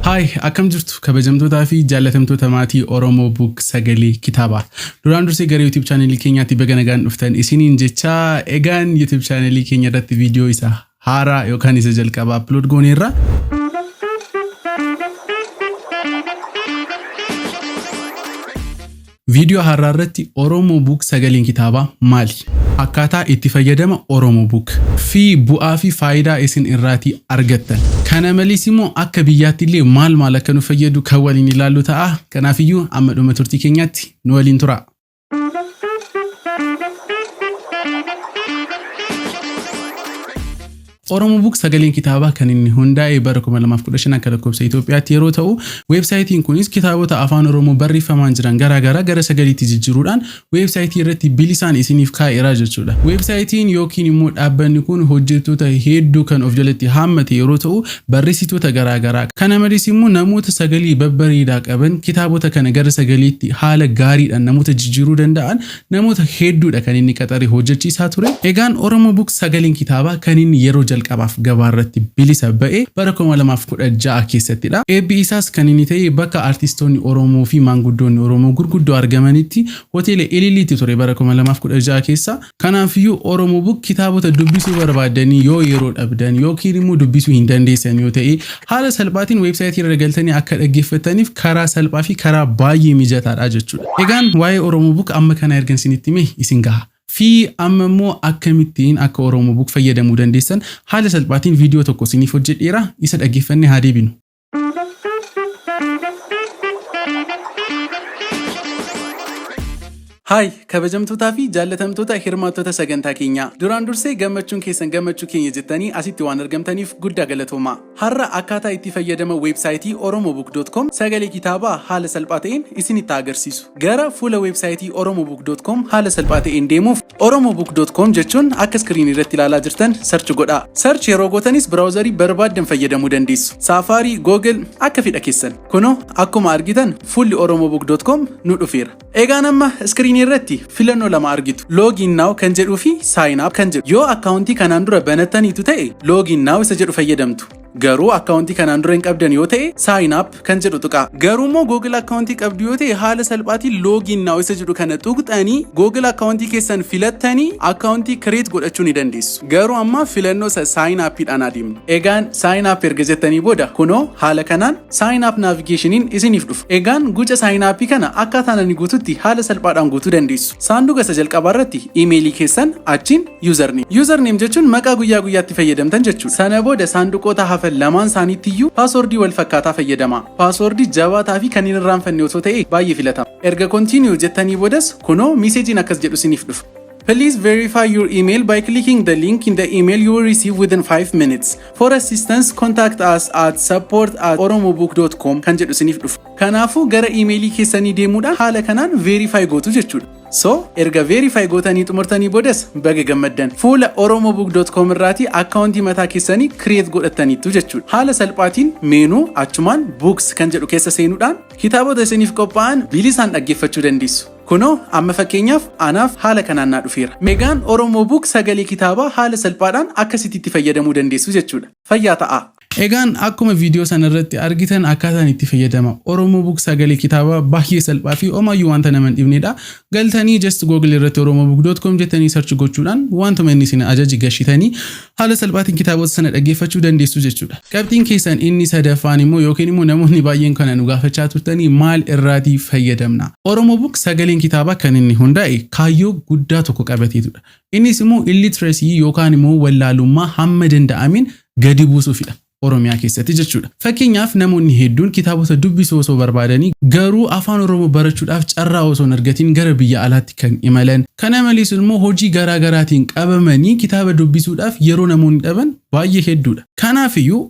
Hi, akkam jirtu kabajamtootaa fi jaallatamtoota maatii Oromoo Book Sagalee Kitaabaa. Duraan dursee gara YouTube channelii keenyaatti baga nagaan dhuftan isiniin jecha egaan YouTube channelii keenya irratti viidiyoo isa haaraa yookaan isa jalqabaa upload gooneerra. Video hararratti Oromoo Book Sagaleen Kitaabaa maali? Akkaataa itti fayyadama Oromoo Book fi bu'aa fi faayidaa isin irraati argattan. Kana malees immoo akka biyyaatti illee maal akka nu fayyadu kan waliin ilaallu ta'a. Kanaafiyyuu amma dhuma turtii keenyaatti nu waliin tura. Oromoo Book Sagaleen Kitaabaa kan inni hundaa'e bara 2015 akka lakkoofsa Itoophiyaatti yeroo ta'u, weebsaayitiin kunis kitaabota afaan Oromoo barreeffamaan jiran gara sagaliitti jijjiiruudhaan weebsaayitii irratti bilisaan isiniif kaa'eera jechuudha. Weebsaayitiin yookiin immoo dhaabbanni kun hojjettoota hedduu kan of jalatti haammate yeroo ta'u, barreessitoota garaa. Kana malees immoo namoota sagalee babbareedaa qaban kitaabota kana gara sagaliitti haala gaariidhaan namoota jijjiiruu danda'an namoota hedduudha kan inni qaxaree hojjechiisaa ture. Egaan Oromoo Book Sagaleen Kitaabaa kan inni yeroo jalqabaaf gabaarratti bilisa ba'e bara 2016 keessattidha. Eebbi isaas kan inni ta'e bakka artistoonni Oromoo fi maanguddoonni Oromoo gurguddoo argamanitti hoteela Ililiitti ture bara 2016 keessa. Kanaafiyyuu Oromoo Book kitaabota dubbisuu barbaadanii yoo yeroo dhabdan yookiin immoo dubbisuu hin dandeessan yoo ta'e haala salphaatiin weebsaayitii irra galtanii akka dhaggeeffataniif karaa salphaa fi karaa baay'ee mijataadha jechuudha. Egaan waa'ee Oromoo Book amma kana ergan isinitti hime isin gaha. Fi amma immoo akkamittiin akka Oromoo Book fayyadamuu dandeessan haala salphaatiin viidiyoo tokko isiniif hojjedheera isa dhaggeeffannee haa deebinu. Hi, kabajamtootaa fi jaallatamtoota hirmaattota sagantaa keenyaa. Duraan dursee gammachuun keessan gammachuu keenya jettanii asitti waan argamtaniif guddaa galatoomaa. Har'a akkaataa itti fayyadama weebsaayitii oromobook.com sagalee kitaabaa haala salphaa ta'een isinitti agarsiisu. Gara fuula weebsaayitii oromobook.com haala salphaa ta'een deemuuf oromobook.com jechuun akka iskiriinii irratti ilaalaa jirtan search godhaa. Search yeroo gootanis browserii barbaaddan fayyadamuu dandeessu. Safari, Google akka fedha keessan. Kunoo akkuma argitan fuulli oromobook.com nu dhufeera. Egaan amma iskiriinii irratti filannoo lama argitu. Login now kan jedhuu fi sign up kan jedhu. Yoo akkaawuntii kanaan dura banattaniitu ta'e login now isa jedhu fayyadamtu. Garuu akkaawuntii kanaan dura hin qabdan yoo ta'e sign up kan jedhu tuqaa. Garuu immoo Google akkaawuntii qabdu yoo ta'e haala salphaatiin login now isa jedhu kana tuqxanii Google akkaawuntii keessan filattanii akkaawuntii create godhachuu ni dandeessu. Garuu amma filannoo sign up dhaan adeemna. Egaan sign up erga jettanii booda kunoo haala kanaan sign up navigationiin isiniif dhufa. Egaan guca sign up kana akkaataan ani guututti haala salphaadhaan guutuu dandeessu. Saanduqa isa jalqabaa irratti emailii keessan achiin username jechuun maqaa guyyaa guyyaatti fayyadamtan jechuudha. Sana booda saanduqoota lamaan isaaniittiyuu paaswordii wal fakkaataa fayyadama. Paaswordii jabaataa fi kan hin irraanfanne osoo ta'e baay'ee filatama. Erga continue jettanii boodas kunoo meeseejiin akkas jedhu isiniif dhufa. Please verify your email by clicking the link in the email you will receive within 5 minutes. For assistance, contact us at support@oromobook.com kan jedhu isiniif dhufa. Kanaafuu gara emailii keessanii deemuudhaan haala kanaan verify gootu jechuudha. So, erga verify gootanii xumurtanii boodas baga gammaddan. Fuula oromobook.com irraati akkaawuntii mataa keessanii create godhataniitu jechuudha. Haala salphaatiin meenuu achumaan books kan jedhu keessa seenuudhaan kitaabota isiniif qophaa'an bilisaan dhaggeeffachuu dandeessu. Kunoo amma fakkeenyaaf anaaf haala kanaan naa dhufeera. Meegaan Oromoo Book Sagalee Kitaabaa haala salphaadhaan akkasitti itti fayyadamuu dandeessu jechuudha. Fayyaa ta'a. Egaan akkuma viidiyoo sana irratti argitan akkaataan itti fayyadama Oromoo Book Sagalee Kitaabaa baay'ee salphaa fi homayyuu wanta nama hin dhibnedha. Galtanii just Google irratti oromobook.com jettanii search gochuudhaan wantuma inni isin ajaji gashitanii haala salphaatiin kitaabota sana dhaggeeffachuu dandeessu jechuudha. Qabxiin keessan inni sadaffaan immoo yookiin immoo namoonni baay'een kana nu gaafachaa turtanii maal irraati fayyadamna? Oromoo Book Sagaleen Kitaabaa kan inni hundaa'e kaayyoo guddaa tokko qabateetudha. Innis immoo illiteracy yookaan immoo wallaalummaa hamma danda'ameen gadi buusuufidha. Oromiyaa keessatti jechuudha. Fakkeenyaaf namoonni hedduun kitaabota dubbisuu osoo barbaadanii garuu afaan Oromoo barachuudhaaf carraa osoo hin argatiin gara biyya alaatti kan imalan. Kana malees immoo hojii garaagaraatiin qabamanii kitaaba dubbisuudhaaf yeroo namoonni dhaban baay'ee hedduudha. Kanaafiyyuu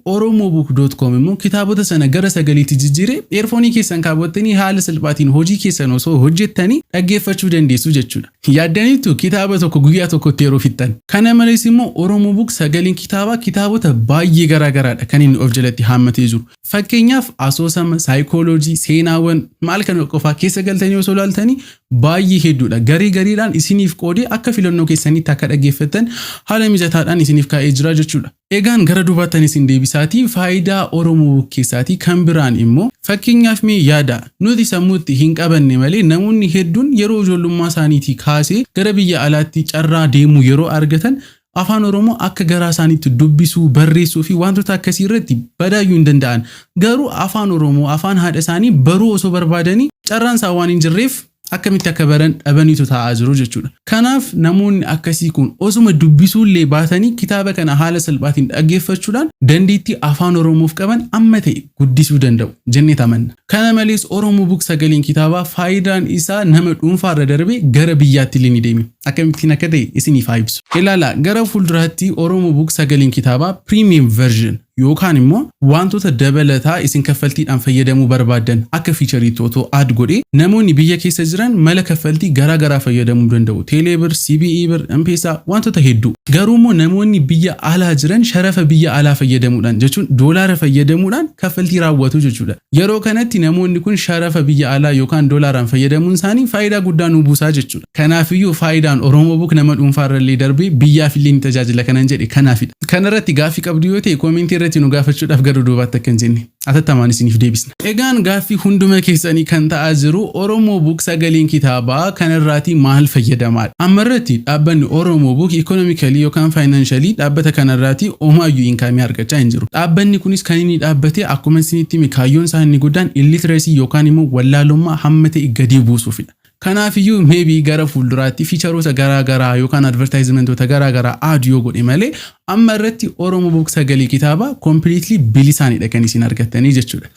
oromobook.com immoo kitaabota sana gara sagaliitti jijjiiree earfoonii keessan kaawwattanii haala salphaatiin hojii keessan osoo hojjettanii dhaggeeffachuu dandeessu jechuudha. Yaaddaniitu kitaaba tokko guyyaa tokkotti yeroo fixxan. Kana malees immoo Oromoo Book Sagaleen Kitaabaa kitaabota baay'ee garaagaraadha kan inni of jalatti haammatee jiru. Fakkeenyaaf asoosama, saayikooloojii, seenaawwan maal kana qofaa keessa galtanii osoo ilaaltanii baay'ee hedduudha. Garii-gariidhaan isiniif qoodee akka filannoo keessanitti akka dhaggeeffattan haala mijataadhaan isiniif kaa'ee jira jechuudha. Egaan gara duubaattan isin deebisaatii faayidaa Oromoo Book keessaatii kan biraan immoo fakkeenyaaf mee yaada nuti sammuutti hin qabanne malee namoonni hedduun yeroo ijoollummaa isaaniitii kaasee gara biyya alaatti carraa deemuu yeroo argatan afaan Oromoo akka garaa isaaniitti dubbisuu, barreessuu fi wantoota akkasii irratti badaayyuu hin danda'an. Garuu afaan Oromoo afaan haadha isaanii baruu osoo barbaadanii carraan isaa waan hin jirreef akkamitti akka baran dhabaniitu taa'aa jiru jechuudha. Kanaaf namoonni akkasii kun osuma dubbisuullee baatanii kitaaba kana haala salphaatiin dhaggeeffachuudhaan dandeettii afaan Oromoof qaban amma ta'e guddisuu danda'u jennee amanna. Kana malees Oromoo Book sagaleen kitaabaa faayidaan isaa nama dhuunfaarra darbee gara biyyaatti illee ni deema. Akkamittiin akka ta'e isiniif haa ibsu. Ilaala gara fuulduraatti Oromoo Book sagaleen kitaabaa premium version yookaan immoo wantoota dabalataa isin kaffaltiidhaan fayyadamuu barbaadan akka fiichariitti otoo aad godhee namoonni biyya keessa jiran mala kaffaltii garaa garaa fayyadamuu danda'u. Teeleebir, CBE bir, M-Pesa wantoota hedduu. Garuu immoo namoonni biyya alaa jiran sharafa biyya alaa fayyadamuudhaan jechuun doolaara fayyadamuudhaan kaffaltii raawwatu jechuudha. Yeroo kanatti namoonni kun sharafa biyya alaa yookaan doolaaraan fayyadamuun isaanii faayidaa guddaa nu buusaa jechuudha. Kanaafiyyuu faayidaan Oromoo Book nama dhuunfaarrallee darbee biyyaaf illee ni tajaajila kanan jedhe kanaafidha. Kanarratti gaaffii qabdu yoo ta'e koomentii irratti nu gaafachuudhaaf gara duubaatti akka hin jenne atattamaan isiniif deebisna. Egaan gaaffii hunduma keessanii kan ta'aa jiru Oromoo Book sagaleen kitaabaa kanarraati maal fayyadamaadha? Ammarratti dhaabbanni Oromoo Book economically yookaan financially dhaabbata kanarraati omaayyuu inkaamii argachaa hin jiru. Dhaabbanni kunis kan inni dhaabbate akkuma isinitti kaayyoon isaa inni guddaan illiteracy yookaan immoo wallaalummaa hamma ta'e gadi buusuufidha. Kanaafiyyuu maybe gara fuulduraatti fiicharoota garaa garaa yookaan advertisementoota garaa garaa aadiyoo godhe malee amma irratti Oromoo Book sagalee kitaabaa completely bilisaanidha kan isin argattanii jechuudha.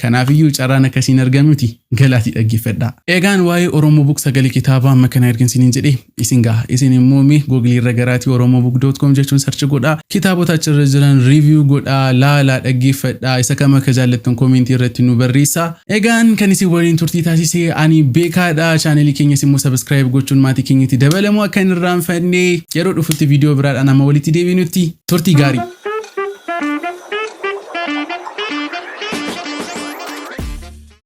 Kanaafiyyuu carraan akkasiin argamuuti galaatii dhaggeeffadhaa. Egaan waa'ee Oromoo Book sagalee kitaabaa amma kana erginsiniin jedhee isin gaha. Isin immoo mee Google irra garaatii oromobook.com jechuun search godhaa. Kitaabota achirra jiran review godhaa, laalaa dhaggeeffadhaa. Isa kam akka jaallattan koomentii irratti nu barreessaa. Egaan kan isin waliin turtii taasisee ani beekaadha. Chaanelii keenyas immoo subscribe gochuun maatii keenyatti dabalamuu akka hin irraanfanne yeroo dhufutti viidiyoo biraadhaan amma walitti deebinutti turtii gaarii.